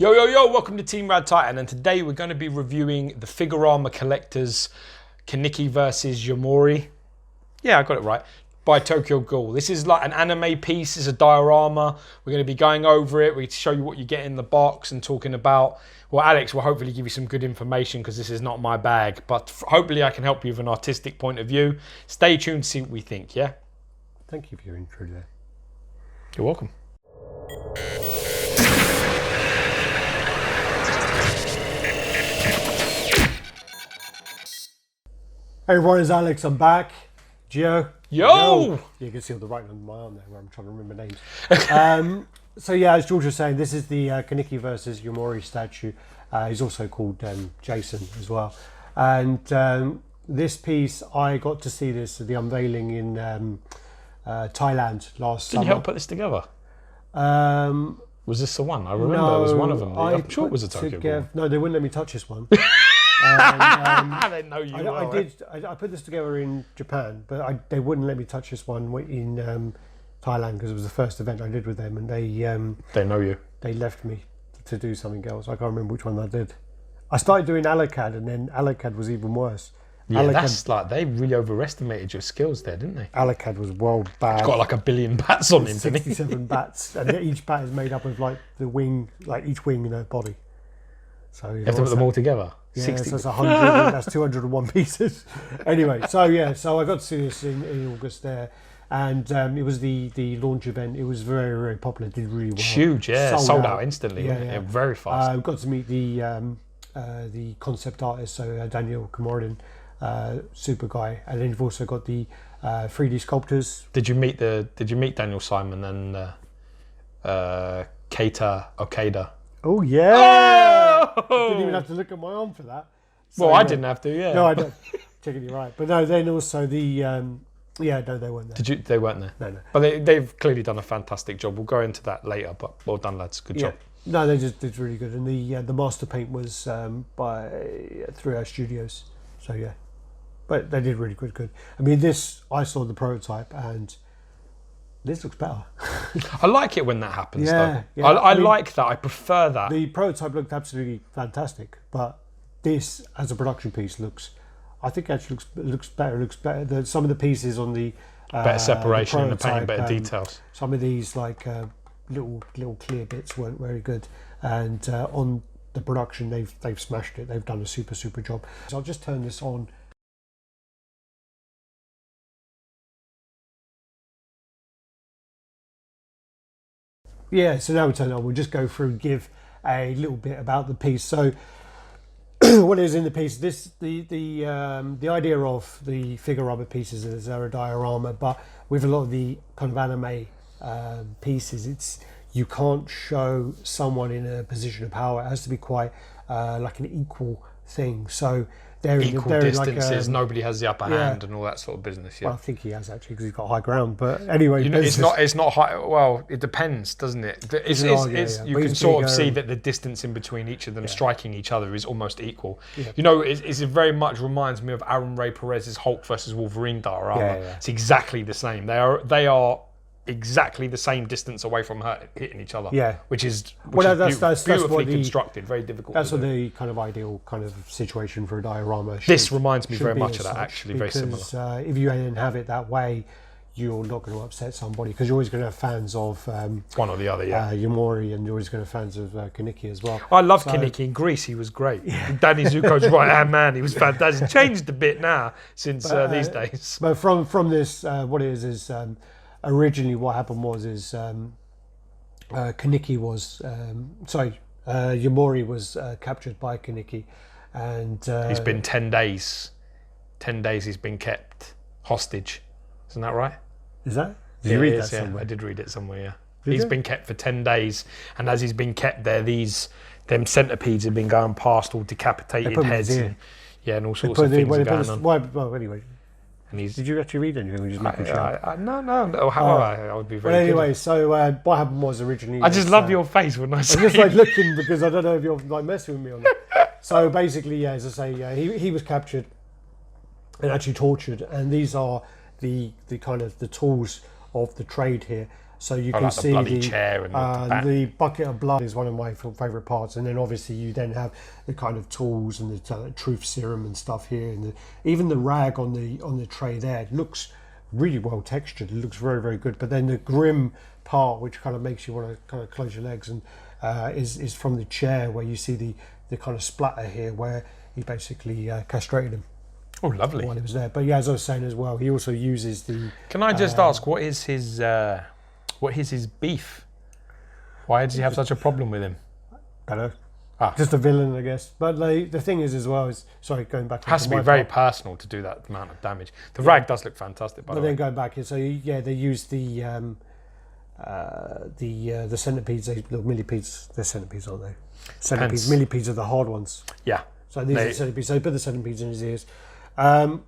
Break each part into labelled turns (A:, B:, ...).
A: Yo, yo, yo, welcome to Team Radd Titan, and today we're going to be reviewing the Figurama Collectors Kaneki versus YAMORI. Yeah, I got it right. By Tokyo Ghoul. This is like an anime piece, it's a diorama. We're going to be going over it, we show you what you get in the box and talking about, well, Alex will hopefully give you some good information because this is not my bag, but hopefully I can help you with an artistic point of view. Stay tuned to see what we think, yeah?
B: Thank you for your intro there.
A: You're welcome.
B: Hey everyone, it's Alex, I'm back. Gio.
A: Yo!
B: You can see all the writing on my arm there where I'm trying to remember names. So yeah, as George was saying, this is the Kaneki versus YAMORI statue. He's also called Jason as well. And this piece, I got to see this at the unveiling in Thailand last summer.
A: Did you help put this together? Was this the one? I remember it was one of them. I'm sure it was a Tokyo Ghoul.
B: No, they wouldn't let me touch this one.
A: They know you
B: I put this together in Japan, but they wouldn't let me touch this one in Thailand because it was the first event I did with them, and they
A: know you.
B: They left me to do something else. I can't remember which one I did. I started doing Alakad, and then Alakad was even worse.
A: Yeah, that's like they really overestimated your skills there, didn't they?
B: Alakad was well bad.
A: He's got like 1 billion bats on him,
B: 67 bats, and each bat is made up of like the wing, like each wing in a body. So
A: you have to put them all together.
B: Yeah, 60. So that's 100. That's 201 pieces. Anyway, so yeah, so I got to see this in August there, and it was the launch event. It was very, very popular. Did really well.
A: Huge, yeah. Sold out instantly. Yeah, very fast.
B: Got to meet the concept artist, so Daniel Kamordin, super guy, and then you've also got the 3D sculptors.
A: Did you meet Daniel Simon and Keita Okada?
B: Oh yeah! Oh! Didn't even have to look at my arm for that.
A: So, well, I didn't have to. Yeah.
B: No, I don't. Checking you right, but no. Then also the yeah, no, they weren't there.
A: They weren't there.
B: No.
A: But they've clearly done a fantastic job. We'll go into that later. But well done, lads. Good job.
B: No, they just did really good, and the master paint was by 3 Studios. So yeah, but they did really good. I mean, I saw the prototype and. This looks better.
A: I like it when that happens, though.
B: Yeah.
A: I mean, like that. I prefer that.
B: The prototype looked absolutely fantastic, but this, as a production piece, I think actually looks better. Some of the pieces on the
A: better separation in the paint, better details.
B: Some of these little clear bits weren't very good, and on the production they've smashed it. They've done a super job. So I'll just turn this on. Yeah, so now we turn it on. We'll just go through and give a little bit about the piece. So, what is in the piece? The idea of the Figurama pieces is they're a diorama, but with a lot of the kind of anime pieces, you can't show someone in a position of power. It has to be quite like an equal thing. So they're
A: equal distances. Like nobody has the upper hand and all that sort of business. Yeah,
B: well, I think he has actually because he's got high ground. But anyway,
A: it's not high. Well, it depends, doesn't it? You can sort of see that the distance in between each of them striking each other is almost equal. Yeah. You know, it very much reminds me of Aaron Ray Perez's Hulk versus Wolverine diorama. Yeah. It's exactly the same. They are exactly the same distance away from hitting each other. Yeah, which is beautifully constructed. Very difficult.
B: That's what the kind of ideal kind of situation for a diorama.
A: This reminds me very much of that. Actually, very similar.
B: If you didn't have it that way, you're not going to upset somebody because you're always going to have fans of
A: one or the other. Yeah,
B: YAMORI, and you're always going to have fans of Kaneki as well.
A: I love Kaneki in Greece. He was great. Yeah. Danny Zuko's right hand man. He was fantastic. Changed a bit now since these days.
B: But from this, what it is. Originally, what happened was Kaneki was YAMORI was captured by Kaneki, and
A: he's been 10 days. 10 days he's been kept hostage. Isn't that right?
B: Is that? Did you read that
A: somewhere?
B: Yeah,
A: I did read it somewhere. Yeah, he's been kept for 10 days, and as he's been kept there, them centipedes have been going past, all decapitated heads, and all sorts of things going on.
B: Well, anyway. Did you actually read anything? We just making sure.
A: No. I would be very.
B: But anyway, so what happened was originally.
A: I just love your face when I say.
B: I'm just like looking because I don't know if you're like messing with me on that. So basically, as I say, he was captured and actually tortured, and these are the kind of the tools of the trade here. So you
A: I
B: can
A: like the
B: see
A: bloody chair and the back.
B: the bucket of blood is one of my favourite parts, and then obviously you then have the kind of tools and the truth serum and stuff here, and even the rag on the tray there looks really well textured. It looks very, very good. But then the grim part, which kind of makes you want to kind of close your legs, and is from the chair where you see the kind of splatter here where he basically castrated him.
A: Oh, lovely.
B: While he was there. But yeah, as I was saying as well, he also uses the...
A: Can I just ask, what is his beef? Why does he have such a problem with him?
B: I don't know. Just a villain, I guess. But the thing is as well, sorry, going back...
A: It has to be very personal to do that amount of damage. The rag does look fantastic, by the way.
B: But then going back here, so yeah, they use the centipedes, the millipedes, they're centipedes, aren't they? Centipedes, millipedes are the hard ones.
A: Yeah.
B: So these are the centipedes. So they put the centipedes in his ears. And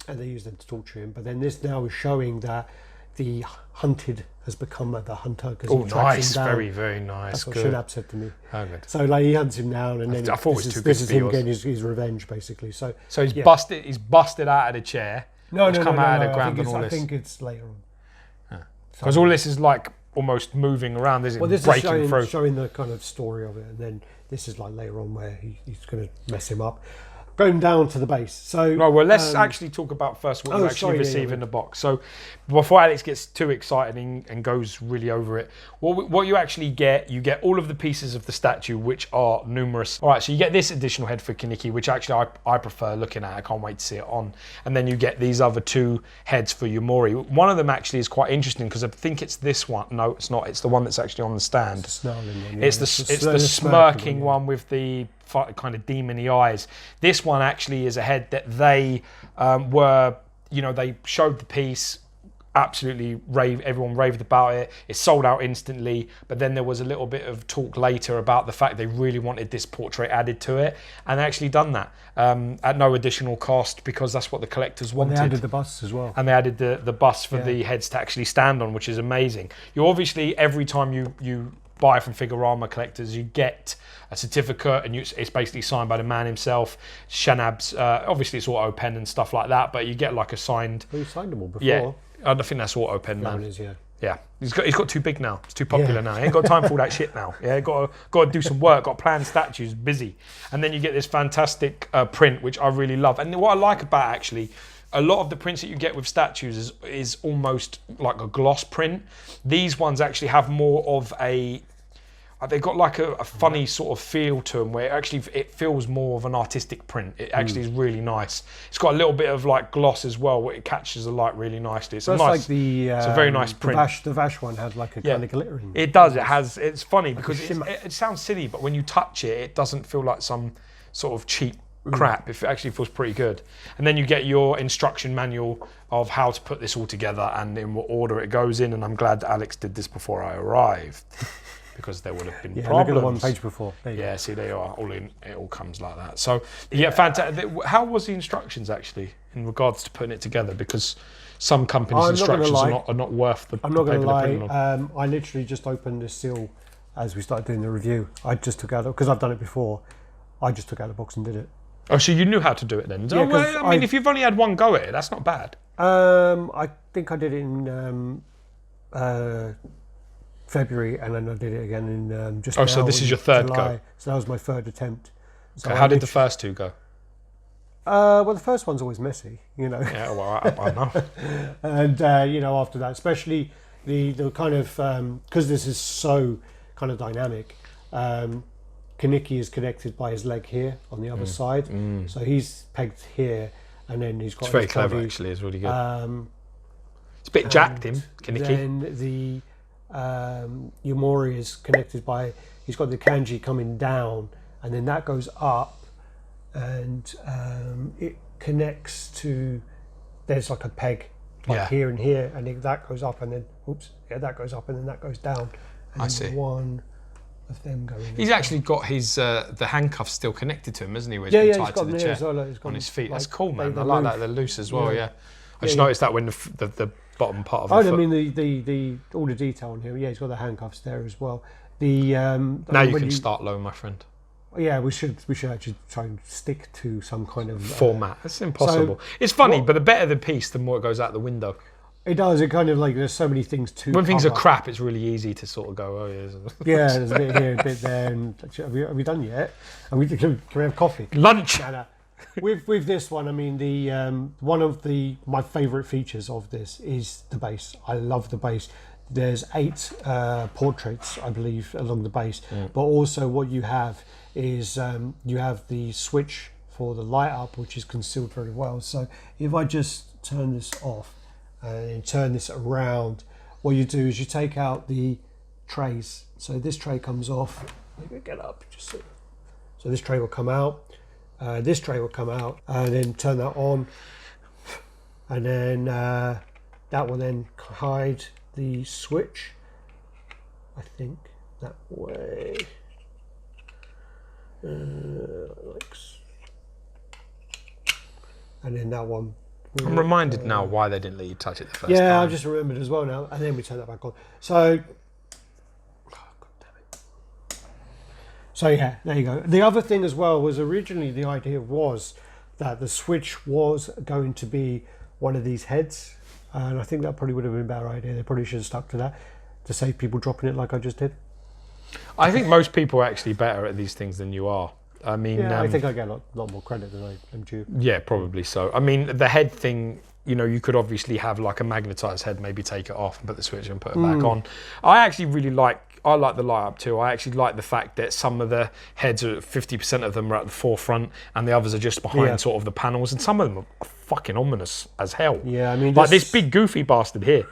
B: they use them to torture him. But then this now is showing that the hunted has become the hunter.
A: Oh, nice. Very, very nice.
B: That's what Shinab said to me.
A: Oh, good.
B: So like he hunts him down, and then
A: I thought it was too good
B: this is
A: to be
B: him
A: yours.
B: getting his revenge, basically. So
A: he's busted. He's busted out of the chair.
B: No,
A: out of the ground and all
B: I
A: this.
B: think it's later on.
A: Because all this is like almost moving around, isn't it?
B: Well, this
A: breaking
B: is
A: through.
B: showing the kind of story of it, and then this is like later on where he's going to mess him up. Going down to the base. So
A: right, well, let's actually talk about first what you actually receive in the box. So before Alex gets too excited and goes really over it, what you actually get, you get all of the pieces of the statue, which are numerous. All right, so you get this additional head for Kaneki, which actually I prefer looking at. I can't wait to see it on. And then you get these other two heads for Yamori. One of them actually is quite interesting because I think it's this one. No, it's not. It's the one that's actually on the stand.
B: It's the snarling one.
A: It's the smirking one with the kind of demony eyes. This one actually is a head that they they showed the piece, absolutely everyone raved about it. It sold out instantly, but then there was a little bit of talk later about the fact they really wanted this portrait added to it, and they actually done that at no additional cost because that's what the collectors wanted.
B: And they added the bust as well.
A: And they added the bust for the heads to actually stand on, which is amazing. You obviously, every time you buy from Figurama collectors, you get a certificate, and it's basically signed by the man himself. Shanab's, obviously it's auto pen and stuff like that, but you get like a signed.
B: Well, you signed them all before.
A: Yeah, I don't think that's auto pen, man.
B: Is, yeah.
A: Yeah, he's got too big now. It's too popular now. He ain't got time for all that shit now. Yeah, got to do some work. Got planned statues, busy, and then you get this fantastic print, which I really love. And what I like about actually, a lot of the prints that you get with statues is almost like a gloss print. These ones actually have more of they've got like a funny sort of feel to them where it feels more of an artistic print. It actually is really nice. It's got a little bit of like gloss as well where it catches the light really nicely. It's a very nice print.
B: The Vash one had like a kind of glittering.
A: It does. It's funny because it sounds silly, but when you touch it, it doesn't feel like some sort of cheap crap. It actually feels pretty good. And then you get your instruction manual of how to put this all together and in what order it goes in. And I'm glad that Alex did this before I arrived. Because there would have been problems.
B: Look at the one page before.
A: See, they are all in. It all comes like that. So, fantastic. How was the instructions actually in regards to putting it together? Because some companies' instructions are not worth the paper they're printing on.
B: I literally just opened this seal as we started doing the review. I just took out, because I've done it before, I just took out the box and did it.
A: Oh, so you knew how to do it then? Yeah, I mean, if you've only had one go at it, that's not bad.
B: I think I did it in February, and then I did it again in just.
A: So this is your third go.
B: So that was my third attempt. So
A: how did the first two go?
B: Well, the first one's always messy,
A: Yeah, well, I know.
B: And after that, especially the kind of because this is so kind of dynamic. Kaneki is connected by his leg here on the other side, so he's pegged here, and then he's got.
A: It's very clever, actually. It's really good. It's a bit jacked, him, Kaneki.
B: Then the Yamori is connected by, he's got the kanji coming down, and then that goes up, and it connects to, there's like a peg here and here, and that goes up, and then that goes up, and then that goes down. And
A: I see.
B: One of them going.
A: He's actually got his the handcuffs still connected to him, hasn't he? Where
B: he's
A: tied to the chair on his feet. That's cool, man. I like that. They're loose as well. Yeah. I just noticed that when the bottom part of the foot.
B: I mean the all the detail on here. Yeah, he's got the handcuffs there as well. The
A: now you can start low, my friend.
B: Yeah, we should actually try and stick to some kind of
A: format. It's impossible. It's funny, but the better the piece, the more it goes out the window.
B: It does. It kind of like there's so many things to.
A: When things are
B: cover.
A: crap, it's really easy to sort of go, oh yeah.
B: Yeah, there's a bit here, a bit there. And have we done yet? And can we have coffee?
A: Lunch.
B: No. With this one, I mean one of my favourite features of this is the base. I love the base. There's 8 portraits, I believe, along the base. But also what you have is you have the switch for the light up, which is concealed very well. So if I just turn this off and turn this around, what you do is you take out the trays. So this tray comes off. Let me get up. So this tray will come out. This tray will come out, and then turn that on, and then that will then hide the switch. I think that way. And then that one.
A: I'm reminded now why they didn't let you touch it the first time.
B: Yeah, I've just remembered as well now. And then we turn that back on. So, yeah, there you go. The other thing as well was originally the idea was that the switch was going to be one of these heads. And I think that probably would have been a better idea. They probably should have stuck to that to save people dropping it like I just did.
A: I think most people are actually better at these things than you are. I mean,
B: yeah, I think I get a lot more credit than I am due.
A: Yeah, probably so. I mean, the head thing, you know, you could obviously have like a magnetized head, maybe take it off and put the switch and put it back on. I actually really like the light up too. I actually like the fact that some of the heads are 50% of them are at the forefront and the others are just behind sort of the panels, and some of them are fucking ominous as hell.
B: Yeah, I mean,
A: like this big goofy bastard here.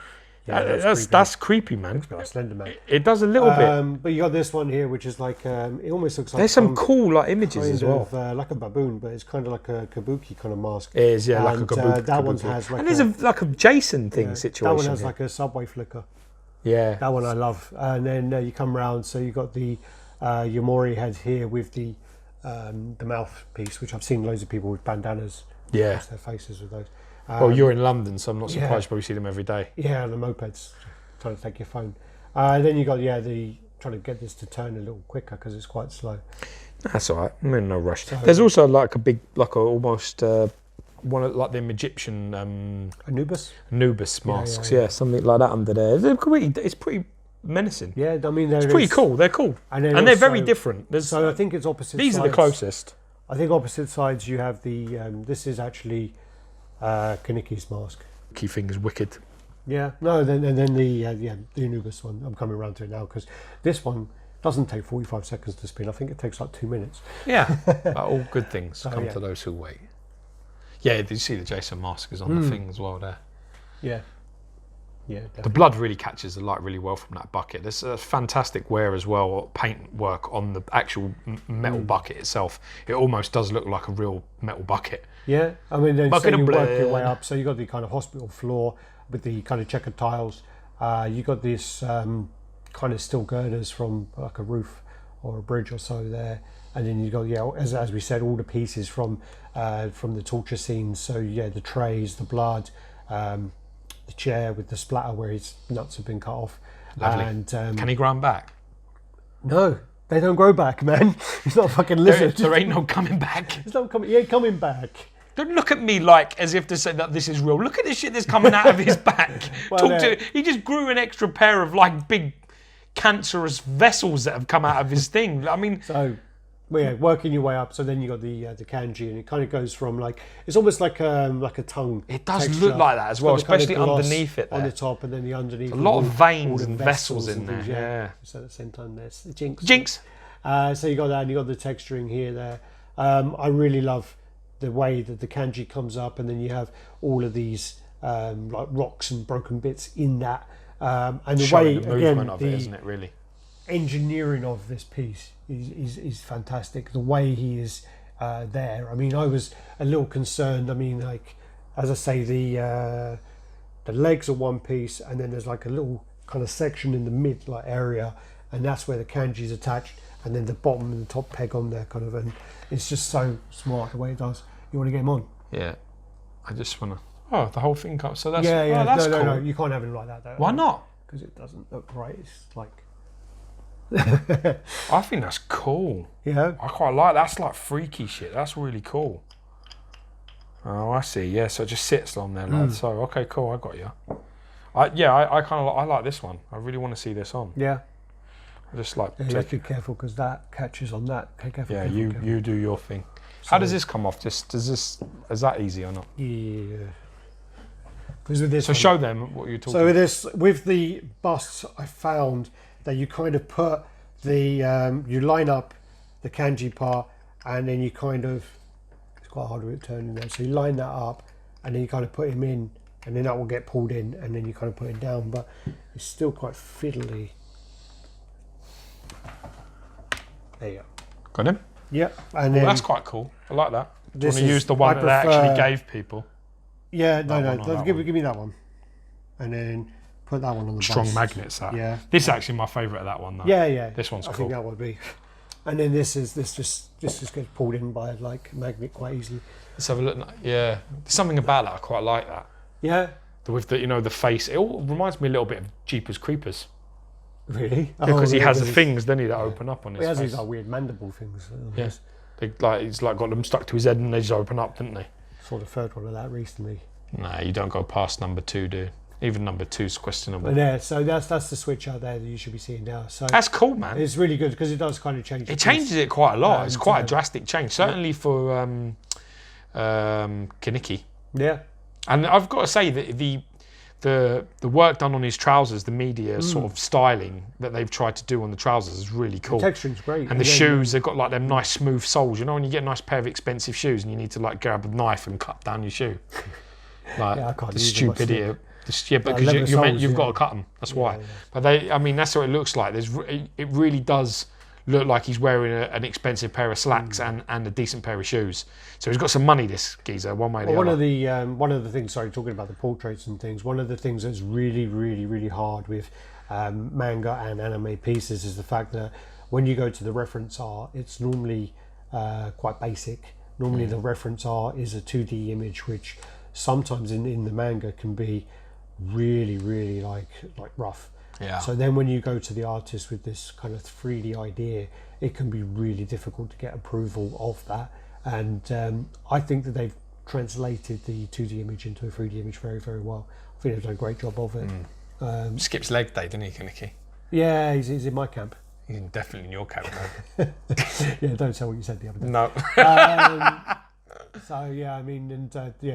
B: Yeah,
A: that's creepy, man.
B: Looks like Slender Man.
A: It does a little bit.
B: But you got this one here, which is like it almost looks like
A: there's some cool like images as well.
B: Like a baboon, but it's kind of like a kabuki kind of mask.
A: It is, yeah, like a kabuki.
B: That one has like.
A: And there's like a Jason thing situation.
B: That one has like a subway flicker.
A: Yeah.
B: That one I love. And then you come round, so you got the Yamori head here with the mouthpiece, which I've seen loads of people with bandanas.
A: Yeah.
B: Across their faces with those.
A: Well, you're in London, so I'm not surprised you probably see them every day.
B: Yeah, and the mopeds, trying to take your phone. Then you got the trying to get this to turn a little quicker because it's quite slow.
A: That's all right. I'm in no rush. So, there's also like a big, like a almost one of like them Egyptian Anubis masks. Yeah, something like that under there. It's pretty menacing.
B: Yeah, I mean,
A: it's pretty cool. They're cool, and they're very different.
B: So I think it's opposite.
A: These are the closest.
B: I think opposite sides you have the. This is actually Kaneki's mask.
A: Key finger's wicked.
B: Yeah, no, then the Anubis one. I'm coming around to it now because this one doesn't take 45 seconds to spin. I think it takes like 2 minutes.
A: Yeah, all good things come to those who wait. Yeah, did you see the Jason mask is on the thing as well there?
B: Yeah. Yeah, definitely.
A: The blood really catches the light really well from that bucket. There's a fantastic wear as well, paint work on the actual metal bucket itself. It almost does look like a real metal bucket.
B: Yeah, I mean, then
A: bucket
B: so you
A: of
B: work your way up. So you got the kind of hospital floor with the kind of checkered tiles. You got this kind of steel girders from like a roof or a bridge or so there, and then you got as we said, all the pieces from the torture scenes. So the trays, the blood. The chair with the splatter where his nuts have been cut off.
A: Lovely.
B: And
A: can he grow them back?
B: No, they don't grow back, man. He's not a fucking lizard.
A: There ain't no coming back.
B: He's not coming. He ain't coming back.
A: Don't look at me like as if to say that this is real. Look at this shit that's coming out of his back. He just grew an extra pair of like big cancerous vessels that have come out of his thing. I mean,
B: so. Well, yeah, working your way up. So then you got the kanji, and it kind of goes from like it's almost like a tongue.
A: It does texture. Look like that as well, especially kind of underneath it. There.
B: On the top, and then the underneath.
A: A lot of veins and vessels in there. Yeah.
B: So at the same time, there's the jinx. So you got that, and you got the texturing here, there. I really love the way that the kanji comes up, and then you have all of these like rocks and broken bits in that, and the way
A: the movement of it, isn't it? Really.
B: Engineering of this piece is fantastic. The way he is there. I mean, I was a little concerned. I mean, like as I say, the legs are one piece, and then there's like a little kind of section in the mid like area, and that's where the kanji is attached, and then the bottom and the top peg on there, kind of. And it's just so smart the way it does. You want to get him on?
A: Yeah, I just want to. Oh, the whole thing comes. So that's
B: that's
A: cool.
B: No, you can't have him like that though.
A: Why not?
B: Because it doesn't look right. It's like.
A: I think that's cool.
B: Yeah.
A: I quite like that's like freaky shit. That's really cool. Oh, I see. Yeah, so it just sits on there like so. Okay, cool. I got you. I kind of I like this one. I really want to see this on.
B: Yeah.
A: I just like.
B: You have to be careful because that catches on that. Okay, careful,
A: yeah,
B: careful,
A: you
B: careful.
A: you do your thing.
B: So,
A: How does this come off? Is that easy or not?
B: Yeah. Because with this
A: So
B: one,
A: show them what you're talking.
B: So with the busts, I found that you kind of put the you line up the kanji part, and then you kind of, it's quite hard with it turning there. So you line that up, and then you kind of put him in, and then that will get pulled in, and then you kind of put it down. But it's still quite fiddly. There you go.
A: Got him?
B: Yep. And then
A: That's quite cool. I like that. Do you
B: this
A: want to use
B: is-
A: the one
B: I
A: that they
B: prefer-
A: actually gave people?
B: yeah,
A: That one or
B: no,
A: that
B: give
A: one?
B: me that one, and then put that one on the
A: Strong
B: bust.
A: magnets, that.
B: Yeah.
A: This is actually my favourite of that one, though.
B: Yeah.
A: This one's
B: I
A: cool.
B: think that would be. And then this just gets pulled in by like a magnet quite easily.
A: Let's have a look. Yeah. There's something about that. I quite like that.
B: Yeah.
A: With the, the face. It all reminds me a little bit of Jeepers Creepers.
B: Really?
A: Because he has the
B: because
A: things, doesn't he, that open up on his
B: he has
A: face.
B: these like weird mandible things.
A: Yeah. He's like got them stuck to his head and they just open up, didn't they?
B: Saw the third one of that recently.
A: Nah, you don't go past number 2, dude. Even number 2's questionable.
B: But yeah, so that's the switch out there that you should be seeing now. So
A: That's cool, man.
B: it's really good because it does kind of change.
A: It changes it quite a lot. It's
B: And,
A: quite a drastic change, certainly for Kaneki.
B: Yeah.
A: And I've got to say that the work done on his trousers, the media sort of styling that they've tried to do on the trousers is really cool.
B: The texturing's great.
A: And the shoes, they've got like them nice smooth soles. You know when you get a nice pair of expensive shoes and you need to like grab a knife and cut down your shoe. Like
B: Yeah, I can't
A: the
B: use them, I
A: stupid
B: slip.
A: idiot. Yeah,
B: leather
A: because
B: soles,
A: you've
B: yeah.
A: got to cut them. That's why.
B: yeah.
A: But that's what it looks like. It really does look like he's wearing an expensive pair of slacks and a decent pair of shoes. So he's got some money, this geezer, one way or the
B: Well,
A: other.
B: one of the things, sorry, talking about the portraits and things, one of the things that's really, really, really hard with manga and anime pieces is the fact that when you go to the reference art, it's normally quite basic. Normally the reference art is a 2D image, which sometimes in the manga can be really, really like rough.
A: Yeah.
B: So then when you go to the artist with this kind of 3D idea, it can be really difficult to get approval of that. And I think that they've translated the 2D image into a 3D image very, very well. I think they've done a great job of it.
A: Skips leg day, didn't he, Kaneki?
B: Yeah, he's in my camp.
A: He's definitely in your camp, man.
B: Yeah, don't say what you said the other day.
A: No.
B: So yeah, I mean, and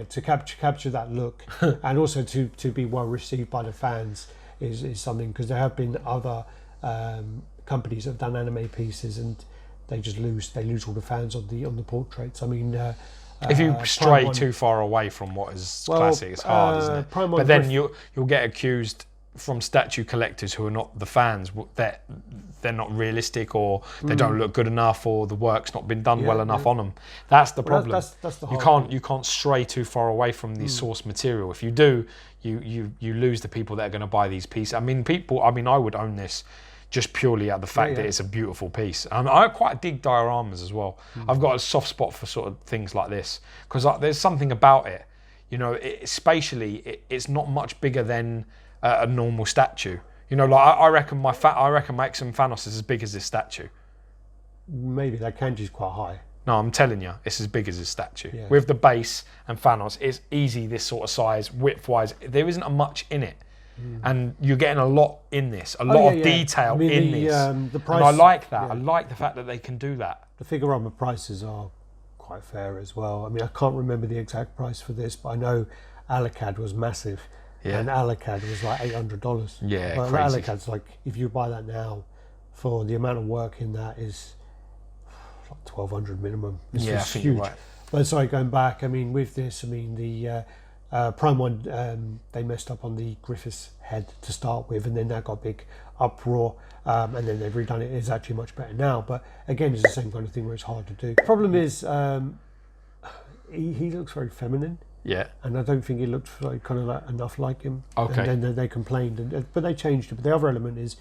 B: to capture that look, and also to be well received by the fans is something, because there have been other companies that have done anime pieces and they lose all the fans on the portraits. I mean,
A: If you stray
B: Prime
A: too far away from what is classic, it's hard, isn't it?
B: Prime
A: But then you'll get accused from statue collectors who are not the fans that they're not realistic, or they don't look good enough, or the work's not been done well enough on them. That's the problem.
B: That's the hard
A: you can't stray too far away from the source material. If you do, you lose the people that are going to buy these pieces. I mean, I would own this just purely at the fact that it's a beautiful piece. I quite dig dioramas as well. I've got a soft spot for sort of things like this because there's something about it. You know, spatially, it's not much bigger than a normal statue. You know, like I reckon Maxim Thanos is as big as this statue.
B: Maybe that kanji's quite high.
A: No, I'm telling you, it's as big as this statue.
B: Yeah.
A: With the base and Thanos, it's easy this sort of size, width-wise. There isn't much in it. And you're getting a lot in this, a lot of detail in this.
B: The price,
A: and I like that.
B: yeah.
A: I like the fact that they can do that.
B: The Figurama prices are quite fair as well. I mean, I can't remember the exact price for this, but I know Alicad was massive.
A: Yeah.
B: And Alicad was like $800.
A: Yeah,
B: but
A: crazy.
B: Alicad's like, if you buy that now, for the amount of work in that is like $1,200 minimum. This
A: Yeah, I
B: is
A: think
B: huge.
A: you're right.
B: But sorry, going back, I mean, with this, I mean, the Prime one, they messed up on the Griffiths head to start with, and then that got a big uproar, and then they've redone it. It's actually much better now, but again, it's the same kind of thing where it's hard to do. The problem is, he looks very feminine.
A: Yeah.
B: And I don't think it looked like, kind of like enough like him.
A: Okay.
B: And then they complained, but they changed it. But the other element is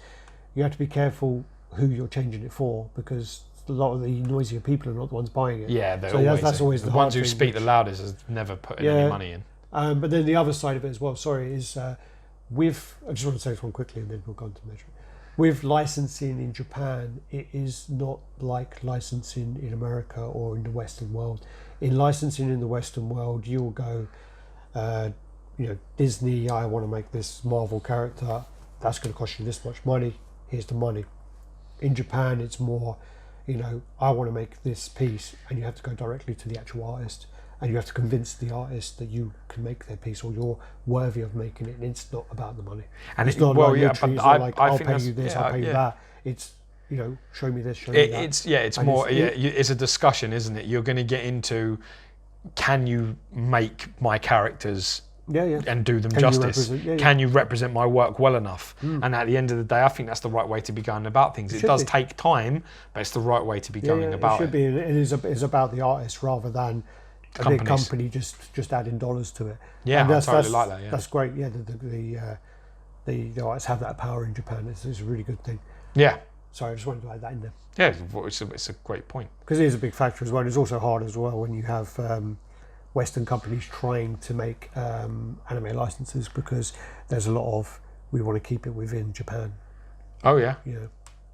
B: you have to be careful who you're changing it for, because a lot of the noisier people are not the ones buying it.
A: Yeah, they're
B: so
A: always,
B: that's always
A: the
B: the
A: ones
B: hard
A: who
B: thing,
A: speak the loudest has never put any money in.
B: But then the other side of it as well, sorry, is I just want to say this one quickly and then we'll go on to measure it. With licensing in Japan, it is not like licensing in America or in the Western world. In licensing in the Western world, you'll go Disney, I want to make this Marvel character, that's going to cost you this much money, here's the money. In Japan, it's more, I want to make this piece, and you have to go directly to the actual artist, and you have to convince the artist that you can make their piece or you're worthy of making it, and it's not about the money. And it's not like literally, it's not like I'll pay you this, I'll pay you that. It's, show me this, show me that.
A: It's more, it's a discussion, isn't it? You're going to get into, can you make my characters and do them justice? Can you represent my work well enough? And at the end of the day, I think that's the right way to be going about things. It does take time, but it's the right way to be going about it.
B: It should be. It's about the artist rather than a big company just adding dollars to it.
A: Yeah, I totally like that. Yeah.
B: That's great. Yeah, the artists have that power in Japan. It's a really good thing.
A: Yeah.
B: Sorry, I just wanted to add that in there.
A: Yeah, it's a great point.
B: Because it is a big factor as well. It's also hard as well when you have Western companies trying to make anime licenses, because there's a lot of, we want to keep it within Japan.
A: Oh yeah.
B: Yeah.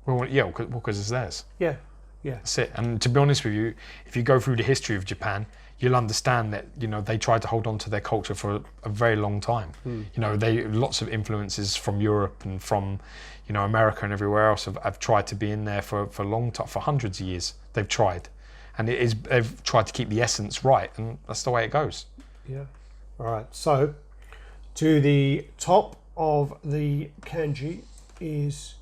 A: Well, because it's theirs.
B: Yeah.
A: That's it. And to be honest with you, if you go through the history of Japan, you'll understand that they tried to hold on to their culture for a very long time. They lots of influences from Europe and from America and everywhere else have tried to be in there for a long time, for hundreds of years. They've tried, and they've tried to keep the essence right, and that's the way it goes.
B: Yeah. All right. So to the top of the kanji is,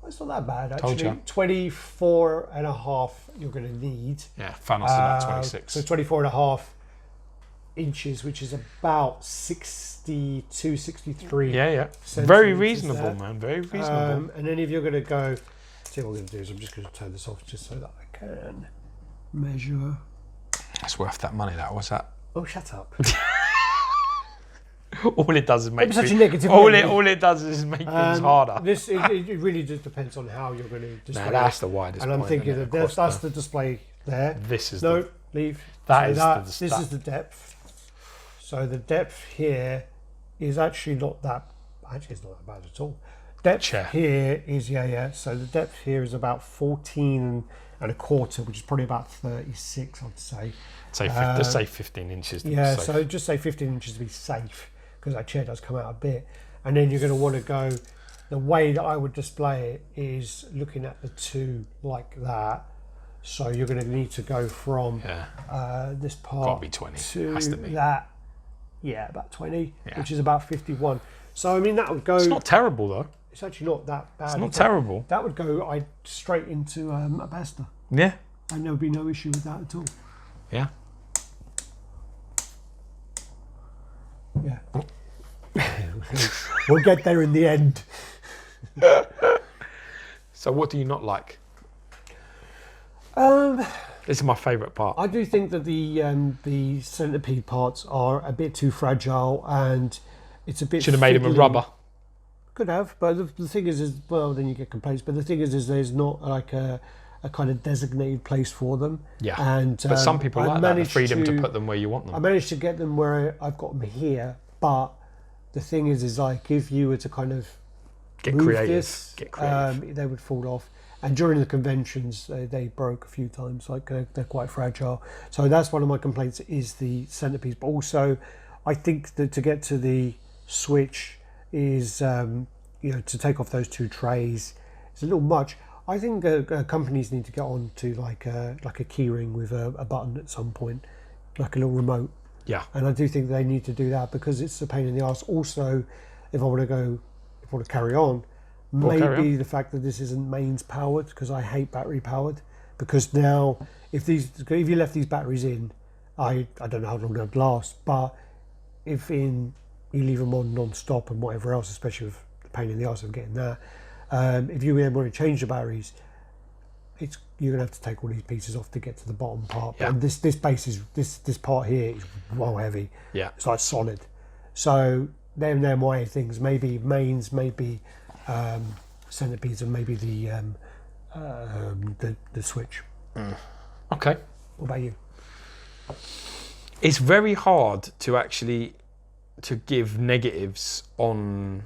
B: it's not that bad actually. 24 and a half you're going to need.
A: Yeah, Thanos about 26.
B: So 24 and a half inches, which is about 62, 63.
A: Yeah. Very reasonable, man. Very reasonable.
B: And then if you're going to go, see what I'm going to do is I'm just going to turn this off just so that I can measure.
A: It's worth that money. What's that?
B: Oh, shut up.
A: All it does is make
B: such a negative.
A: All it does is make things harder.
B: It really just depends on how you're going to display.
A: That's the widest.
B: And I'm thinking that that's the display there.
A: This is
B: leave.
A: This
B: is the depth. So the depth here is actually not that. Actually, it's not that bad at all. Depth here is So the depth here is about 14 and a quarter, which is probably about 36, I'd say.
A: Let's say 15 inches.
B: So just say 15 inches to be safe, because that chair does come out a bit. And then you're going to want to go, the way that I would display it is looking at the two like that. So you're going to need to go from this part
A: Gotta be 20.
B: to
A: Has to be.
B: that. Yeah, about 20, which is about 51. So I mean, that would go.
A: It's not terrible though.
B: It's actually not that bad.
A: It's not terrible.
B: That would go straight into a pasta.
A: Yeah.
B: And there would be no issue with that at all.
A: Yeah.
B: Yeah. We'll get there in the end.
A: So what do you not like? This is my favourite part.
B: I do think that the centipede parts are a bit too fragile, and it's a bit.
A: Should have made them of rubber.
B: Could have, but the thing is, well, then you get complaints. But the thing is there's not like a kind of designated place for them.
A: Yeah.
B: And
A: but some people like that, the freedom to put them where you want them.
B: I managed to get them where I've got them here, but the thing is like if you were to kind of
A: get
B: move
A: creative,
B: this, they would fall off. And during the conventions, they broke a few times. Like they're quite fragile. So that's one of my complaints is the centerpiece. But also, I think that to get to the Switch is to take off those two trays. It's a little much. I think companies need to get on to like a key ring with a button at some point, like a little remote.
A: Yeah.
B: And I do think they need to do that because it's a pain in the arse. Also, if I want to carry on. Maybe the fact that this isn't mains powered, because I hate battery powered. Because now, if you left these batteries in, I don't know how long they'd last. But if you leave them on non-stop and whatever else, especially with the pain in the arse of getting that, if you want to change the batteries, you're gonna have to take all these pieces off to get to the bottom part.
A: Yeah.
B: And this base is this part here is well heavy.
A: Yeah,
B: it's like solid. So they're my things. Maybe mains, maybe. Centipedes and maybe the Switch.
A: Okay.
B: What about you?
A: It's very hard to actually give negatives on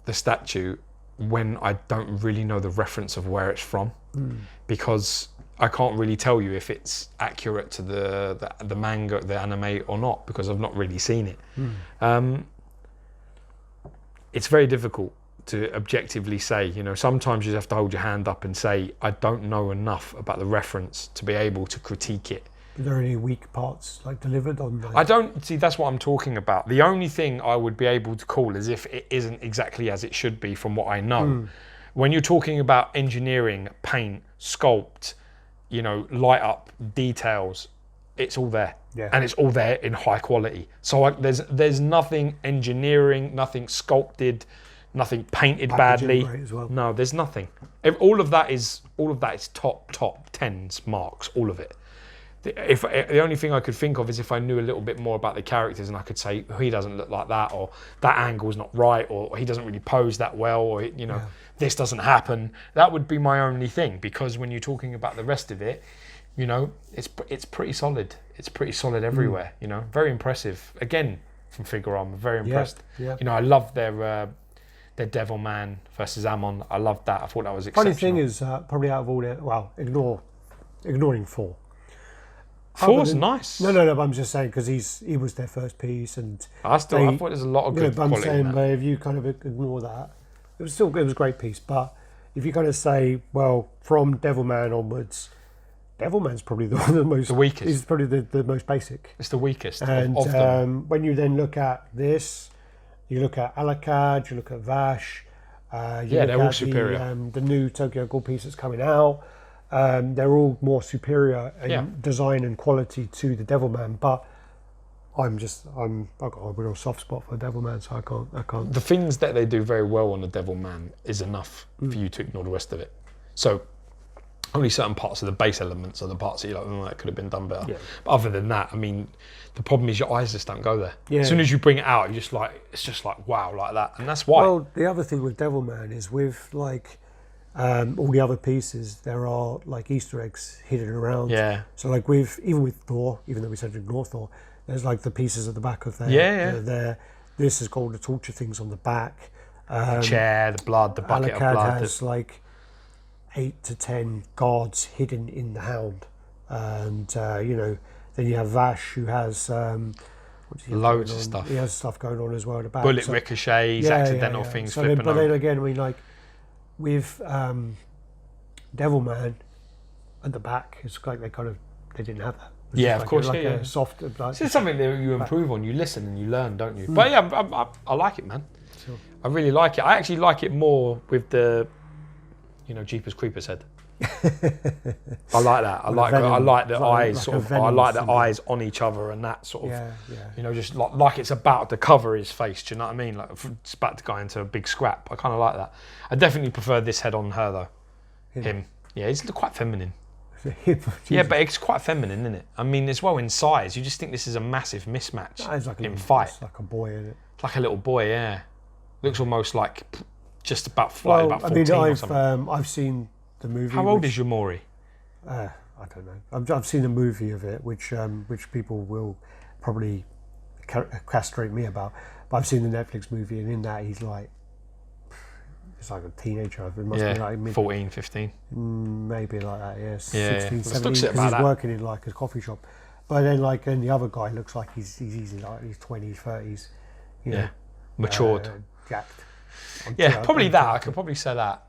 A: the statue when I don't really know the reference of where it's from, because I can't really tell you if it's accurate to the manga, the anime or not, because I've not really seen it. It's very difficult to objectively say, you know, sometimes you have to hold your hand up and say, I don't know enough about the reference to be able to critique it.
B: Are there any weak parts like delivered on the...
A: I don't see, that's what I'm talking about. The only thing I would be able to call is if it isn't exactly as it should be from what I know. When you're talking about engineering, paint, sculpt, you know, light up, details, it's all there.
B: Yeah.
A: And it's all there in high quality. So there's nothing engineering, nothing sculpted, nothing painted badly.
B: As well.
A: No, there's nothing. All of that is top tens marks, all of it. The only thing I could think of is if I knew a little bit more about the characters and I could say, oh, he doesn't look like that, or that angle's not right, or he doesn't really pose that well, or, you know, this doesn't happen. That would be my only thing, because when you're talking about the rest of it, you know, it's pretty solid. It's pretty solid everywhere, you know, very impressive. Again, from Figurama, very impressed.
B: Yeah.
A: You know, I love their Devilman versus Amon. I loved that. I thought that was exceptional.
B: Funny thing is, probably out of all the... Well, ignoring 4.
A: 4's nice.
B: No, but I'm just saying because he was their first piece, and
A: I thought there's a lot of good
B: but I'm
A: quality in
B: saying,
A: that.
B: but if you kind of ignore that, it was a great piece. But if you kind of say, well, from Devilman onwards, Devilman's probably the weakest. He's probably the most basic.
A: It's the weakest
B: and
A: of them.
B: When you then look at this, you look at Alakad, you look at Vash.
A: They're all superior.
B: The new Tokyo Ghoul piece that's coming out. They're all more superior in design and quality to the Devilman, but I've got a real soft spot for Devilman, so I can't.
A: The things that they do very well on the Devilman is enough for you to ignore the rest of it. So only certain parts of the base elements are the parts that you're like, oh, that could have been done better. Yeah. But other than that, I mean, the problem is your eyes just don't go there. Yeah. As soon as you bring it out, it's just like wow, like that, and that's why.
B: Well, the other thing with Devilman is with like. All the other pieces, there are like Easter eggs hidden around.
A: Yeah.
B: So like even with Thor, even though we said ignore Thor, there's like the pieces at the back of their. This is called the torture things on the back.
A: The chair, the blood, the bucket of blood.
B: Has like 8 to 10 guards hidden in the Hound, and you know, then you have Vash who has.
A: Loads of stuff.
B: He has stuff going on as well at the back.
A: Bullet ricochets, accidental things flipping
B: But then again, I mean, like. With Devilman at the back, it's like they didn't have that.
A: Yeah, of course.
B: A soft.
A: Like, it's something that you improve on. You listen and you learn, don't you? But yeah, I like it, man. Sure. I really like it. I actually like it more with the, you know, Jeepers Creepers head. I like that. I like the eyes sort of. I like the eyes on each other and that sort of. You know, just like it's about to cover his face. Do you know what I mean? Like it's about to go into a big scrap. I kind of like that. I definitely prefer this head on her though. Him. Yeah, he's quite feminine. Yeah, but it's quite feminine, isn't it? I mean, as well in size. You just think this is a massive mismatch in fight.
B: It's like a boy, isn't it?
A: It's like a little boy. Yeah, looks almost like just about 14 or something.
B: I've seen the movie.
A: How old is YAMORI?
B: I don't know. I've seen a movie of it, which people will probably castrate me about. But I've seen the Netflix movie, and in that he's like a teenager. It must be like
A: 14, 15.
B: Maybe like that. Yeah, 16, 17.
A: Because
B: he's working in like a coffee shop. But then the other guy looks like he's easily like his 20s, 30s. You know,
A: matured,
B: jacked.
A: Probably that. I could probably say that.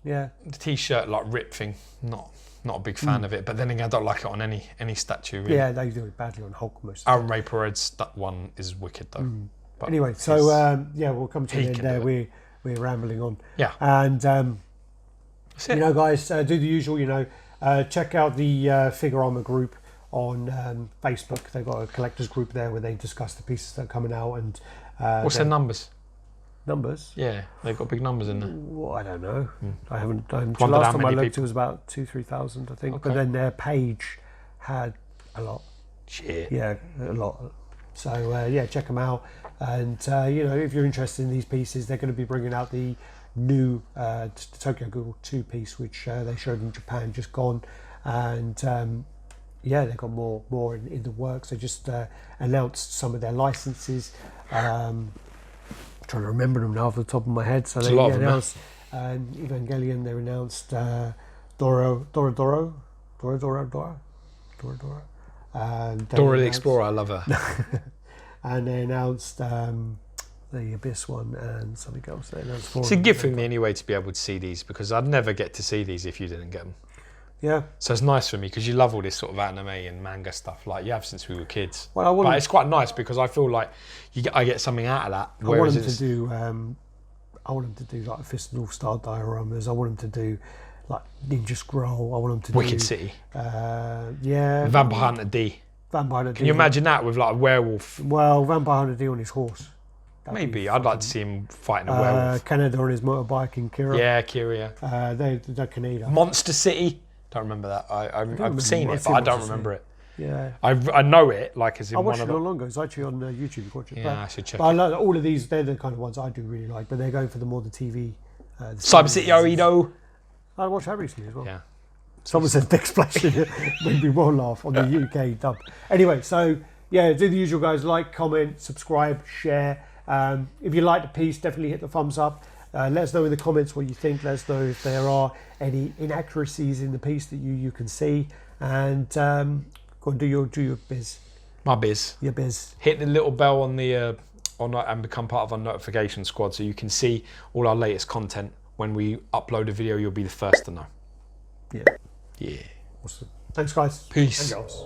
B: Yeah.
A: The t-shirt like rip thing, not a big fan of it. But then again, I don't like it on any statue. Really.
B: Yeah, they do it badly on Hulk most.
A: Aaron Ray Perez, that one is wicked though. But
B: anyway, so we'll come to the end there. We're rambling on.
A: Yeah.
B: And you know, guys, do the usual. You know, check out the Figurama group on Facebook. They've got a collectors group there where they discuss the pieces that are coming out and.
A: What's their numbers?
B: Numbers?
A: Yeah, they've got big numbers in there.
B: Well, I don't know. I haven't. Last time I looked, it was about 2,000-3,000, I think. Okay. But then their page had a lot.
A: Shit.
B: Yeah, a lot. So check them out. And you know, if you're interested in these pieces, they're going to be bringing out the new Tokyo Ghoul 2 piece, which they showed in Japan, just gone. And they've got more in the works. They just announced some of their licenses. Trying to remember them now off the top of my head. So they announced Evangelion. They announced Doro. Dora. And
A: Dora the Explorer, I love her.
B: and they announced the Abyss one and something else. They announced
A: It's a gift for me anyway to be able to see these, because I'd never get to see these if you didn't get them.
B: Yeah.
A: So it's nice for me because you love all this sort of anime and manga stuff like you have since we were kids.
B: Well,
A: but it's quite nice because I feel like I get something out of that.
B: I want them to do. I want them to do like artisanal style dioramas. I want them to do like Ninja Scroll. I want them to
A: Wicked
B: do
A: City.
B: Yeah.
A: Vampire Hunter D.
B: Vampire Hunter D.
A: Can you imagine that with like a werewolf?
B: Well, Vampire Hunter D on his horse.
A: Maybe I'd like to see him fighting a werewolf.
B: Canada on his motorbike in Kira.
A: Yeah, Kira.
B: They're Canada.
A: Monster City. Don't remember that. I've seen it, but I don't remember it.
B: Yeah,
A: I know it like as in
B: I watched
A: one
B: it
A: of
B: not long ago. It's actually on YouTube. You watch it.
A: Yeah, I should check.
B: But I like all of these. They're the kind of ones I do really like. But they're going for the more the TV.
A: Cyber City Oedo.
B: I watched that recently as well.
A: Yeah.
B: Someone said Dick Splash in it. Made me well laugh on the UK dub. Anyway, so yeah, do the usual, guys. Like, comment, subscribe, share. If you like the piece, definitely hit the thumbs up. Let us know in the comments what you think. Let us know if there are any inaccuracies in the piece that you can see. And go and do your biz.
A: My biz.
B: Your biz.
A: Hit the little bell on the and become part of our notification squad so you can see all our latest content. When we upload a video, you'll be the first to know.
B: Yeah.
A: Yeah.
B: Awesome. Thanks, guys.
A: Peace.
B: And girls.